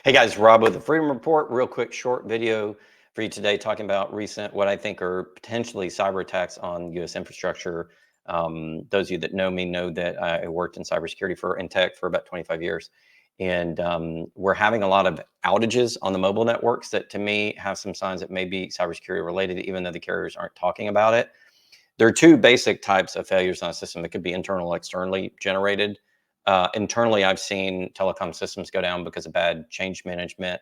Hey guys, Rob with the Freedom Report. Real quick, short video for you today talking about recent, what I think are potentially cyber attacks on U.S. infrastructure. Those of you that know me know that I worked in cybersecurity in tech for about 25 years. And we're having a lot of outages on the mobile networks that to me have some signs that may be cybersecurity related, even though the carriers aren't talking about it. There are two basic types of failures on a system. It could be internal or externally generated. Internally, I've seen telecom systems go down because of bad change management,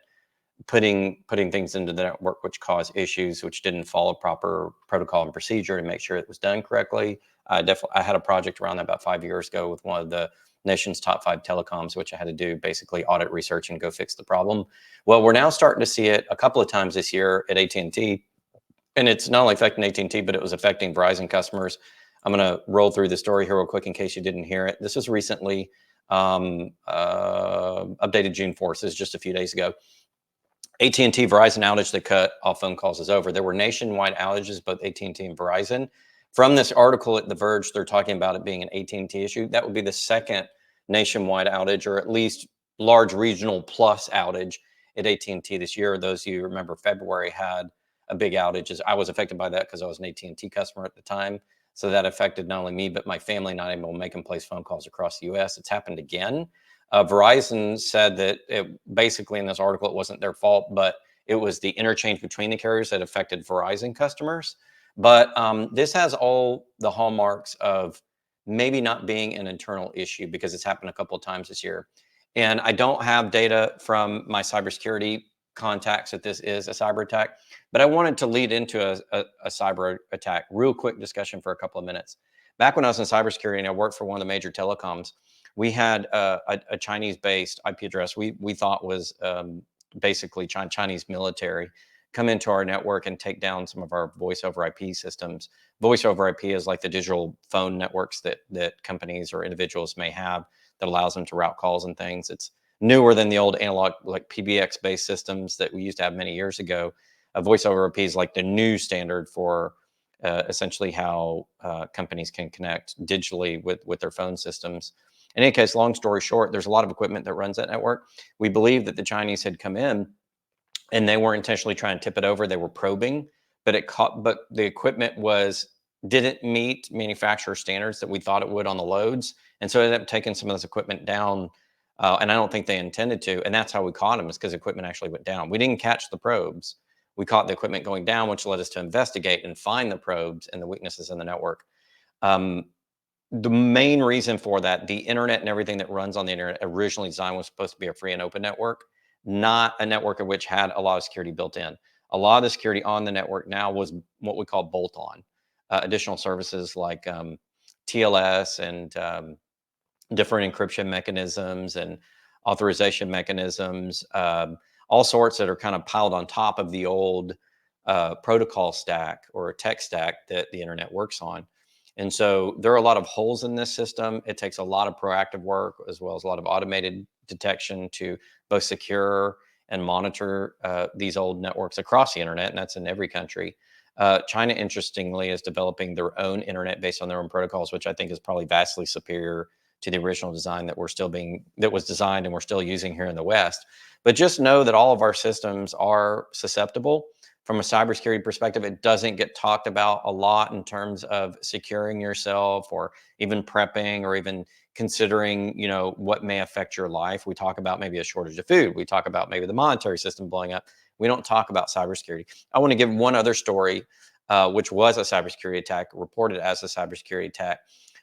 putting things into the network which caused issues, which didn't follow proper protocol and procedure to make sure it was done correctly. I had a project around that about 5 years ago with one of the nation's top 5 telecoms, which I had to do basically audit research and go fix the problem. Well, we're now starting to see it a couple of times this year at AT&T, and it's not only affecting AT&T, but it was affecting Verizon customers. I'm going to roll through the story here real quick in case you didn't hear it. This was recently updated June 4th. This is just a few days ago. AT&T Verizon outage that cut all phone calls is over. There were nationwide outages, both AT&T and Verizon. From this article at The Verge, they're talking about it being an AT&T issue. That would be the second nationwide outage, or at least large regional plus outage at AT&T this year. Those of you who remember February had a big outage. I was affected by that because I was an AT&T customer at the time. So that affected not only me, but my family, not able to make and place phone calls across the US. It's happened again. Verizon said that basically in this article, it wasn't their fault, but it was the interchange between the carriers that affected Verizon customers. But this has all the hallmarks of maybe not being an internal issue because it's happened a couple of times this year. And I don't have data from my cybersecurity contacts that this is a cyber attack, but I wanted to lead into a cyber attack. Real quick discussion for a couple of minutes. Back when I was in cybersecurity and I worked for one of the major telecoms, we had a Chinese-based IP address we thought was basically Chinese military come into our network and take down some of our voice over IP systems. Voice over IP is like the digital phone networks that companies or individuals may have that allows them to route calls and things. It's newer than the old analog, like PBX-based systems that we used to have many years ago. Voice over IP is like the new standard for essentially how companies can connect digitally with their phone systems. In any case, long story short, there's a lot of equipment that runs that network. We believe that the Chinese had come in and they weren't intentionally trying to tip it over. They were probing, but the equipment didn't meet manufacturer standards that we thought it would on the loads. And so it ended up taking some of this equipment down. And I don't think they intended to. And that's how we caught them, is because the equipment actually went down. We didn't catch the probes. We caught the equipment going down, which led us to investigate and find the probes and the weaknesses in the network. The main reason for that, the internet and everything that runs on the internet originally designed was supposed to be a free and open network, not a network of which had a lot of security built in. A lot of the security on the network now was what we call bolt-on. Additional services like TLS and different encryption mechanisms and authorization mechanisms, all sorts that are kind of piled on top of the old protocol stack or tech stack that the internet works on. And so there are a lot of holes in this system. It takes a lot of proactive work as well as a lot of automated detection to both secure and monitor these old networks across the internet, and that's in every country. China, interestingly, is developing their own internet based on their own protocols, which I think is probably vastly superior to the original design that was designed and we're still using here in the West. But just know that all of our systems are susceptible. From a cybersecurity perspective, it doesn't get talked about a lot in terms of securing yourself or even prepping or even considering, what may affect your life. We talk about maybe a shortage of food. We talk about maybe the monetary system blowing up. We don't talk about cybersecurity. I want to give one other story, which was a cybersecurity attack, reported as a cybersecurity attack.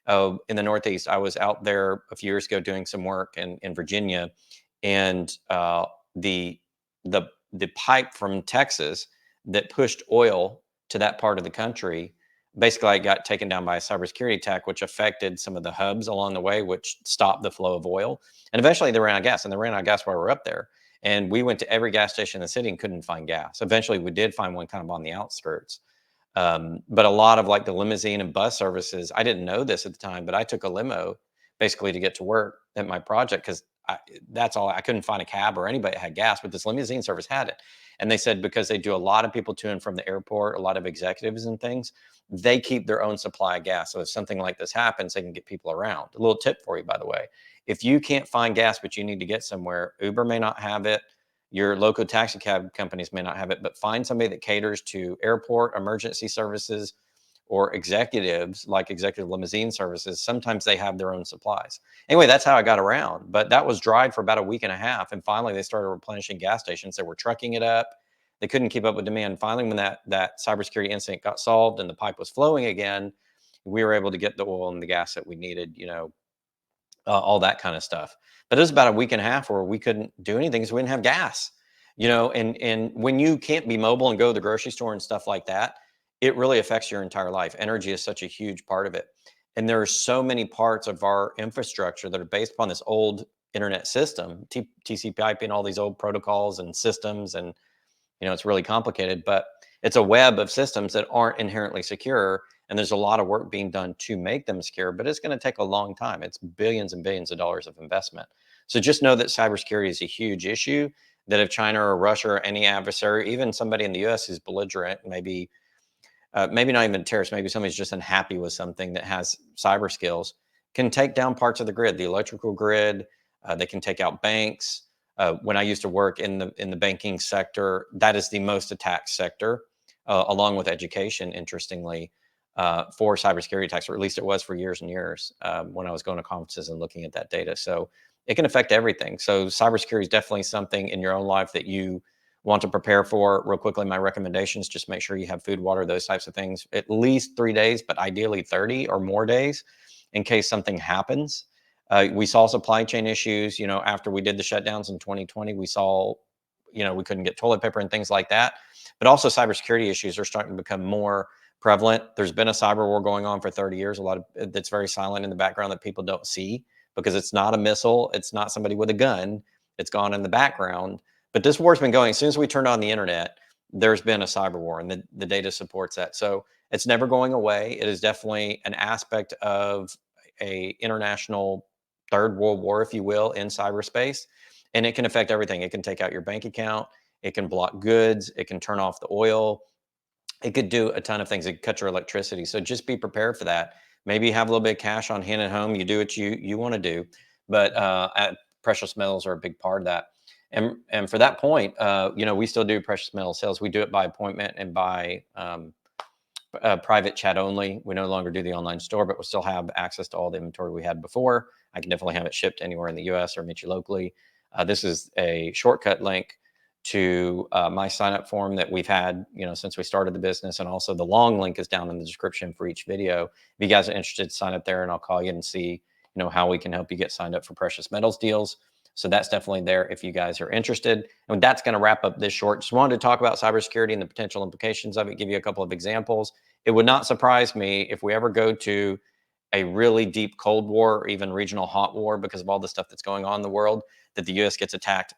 In the Northeast. I was out there a few years ago doing some work in Virginia, and the pipe from Texas that pushed oil to that part of the country, basically it got taken down by a cybersecurity attack, which affected some of the hubs along the way, which stopped the flow of oil. And eventually they ran out of gas, and they ran out of gas while we were up there. And we went to every gas station in the city and couldn't find gas. Eventually we did find one kind of on the outskirts. But a lot of like the limousine and bus services, I didn't know this at the time, but I took a limo basically to get to work at my project because that's all. I couldn't find a cab or anybody that had gas, but this limousine service had it. And they said because they do a lot of people to and from the airport, a lot of executives and things, they keep their own supply of gas. So if something like this happens, they can get people around. A little tip for you, by the way. If you can't find gas, but you need to get somewhere, Uber may not have it. Your local taxi cab companies may not have it, but find somebody that caters to airport emergency services or executives, like executive limousine services. Sometimes they have their own supplies. Anyway, that's how I got around. But that was dried for about a week and a half. And finally, they started replenishing gas stations. They were trucking it up. They couldn't keep up with demand. Finally, when that cybersecurity incident got solved and the pipe was flowing again, we were able to get the oil and the gas that we needed, all that kind of stuff. But it was about a week and a half where we couldn't do anything because we didn't have gas, and when you can't be mobile and go to the grocery store and stuff like that, it really affects your entire life. Energy is such a huge part of it. And there are so many parts of our infrastructure that are based upon this old internet system, TCP/IP and all these old protocols and systems. And it's really complicated, but it's a web of systems that aren't inherently secure. And there's a lot of work being done to make them secure, but it's going to take a long time. It's billions and billions of dollars of investment. So just know that cybersecurity is a huge issue, that if China or Russia or any adversary, even somebody in the US who's belligerent, maybe not even a terrorist, maybe somebody's just unhappy with something that has cyber skills, can take down parts of the grid, the electrical grid. They can take out banks. When I used to work in the banking sector, that is the most attacked sector, along with education, interestingly, for cybersecurity attacks, or at least it was for years and years when I was going to conferences and looking at that data. So it can affect everything. So cybersecurity is definitely something in your own life that you want to prepare for. Real quickly, my recommendations: just make sure you have food, water, those types of things, at least 3 days, but ideally 30 or more days in case something happens. We saw supply chain issues, after we did the shutdowns in 2020. We saw, we couldn't get toilet paper and things like that. But also cybersecurity issues are starting to become more prevalent. There's been a cyber war going on for 30 years, a lot of that's very silent in the background that people don't see, because it's not a missile, it's not somebody with a gun, it's gone in the background. But this war's been going, as soon as we turned on the internet, there's been a cyber war, and the data supports that. So it's never going away. It is definitely an aspect of a international third world war, if you will, in cyberspace. And it can affect everything. It can take out your bank account, it can block goods, it can turn off the oil, it could do a ton of things. It could cut your electricity. So just be prepared for that. Maybe have a little bit of cash on hand at home. You do what you want to do, but precious metals are a big part of that. And for that point, we still do precious metal sales. We do it by appointment and by private chat only. We no longer do the online store, but we still have access to all the inventory we had before. I can definitely have it shipped anywhere in the US or meet you locally. This is a shortcut link to my sign up form that we've had, since we started the business. And also the long link is down in the description for each video. If you guys are interested, sign up there and I'll call you and see, how we can help you get signed up for precious metals deals. So that's definitely there if you guys are interested. And that's going to wrap up this short. Just wanted to talk about cybersecurity and the potential implications of it, give you a couple of examples. It would not surprise me if we ever go to a really deep Cold War or even regional hot war, because of all the stuff that's going on in the world, that the US gets attacked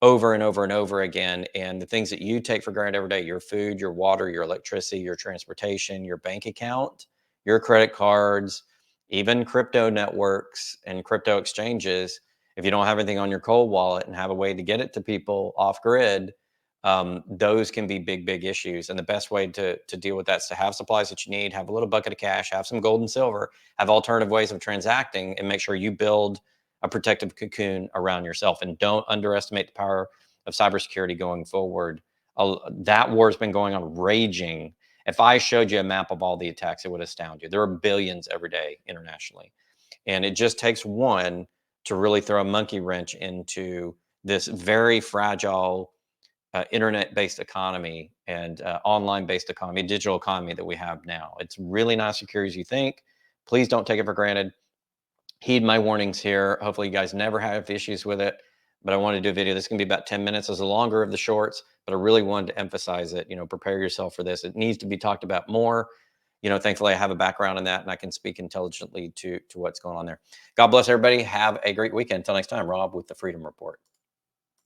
over and over and over again. And the things that you take for granted every day, your food, your water, your electricity, your transportation, your bank account, your credit cards, even crypto networks and crypto exchanges, if you don't have anything on your cold wallet and have a way to get it to people off grid, those can be big, big issues. And the best way to deal with that is to have supplies that you need, have a little bucket of cash, have some gold and silver, have alternative ways of transacting, and make sure you build a protective cocoon around yourself. And don't underestimate the power of cybersecurity going forward. That war has been going on, raging. If I showed you a map of all the attacks, it would astound you. There are billions every day internationally. And it just takes one to really throw a monkey wrench into this very fragile internet-based economy and online-based economy, digital economy that we have now. It's really not as secure as you think. Please don't take it for granted. Heed my warnings here. Hopefully you guys never have issues with it, but I wanted to do a video. This is gonna be about 10 minutes. It's the longer of the shorts, but I really wanted to emphasize it. Prepare yourself for this. It needs to be talked about more. Thankfully I have a background in that and I can speak intelligently to what's going on there. God bless everybody. Have a great weekend. Until next time, Rob with the Freedom Report.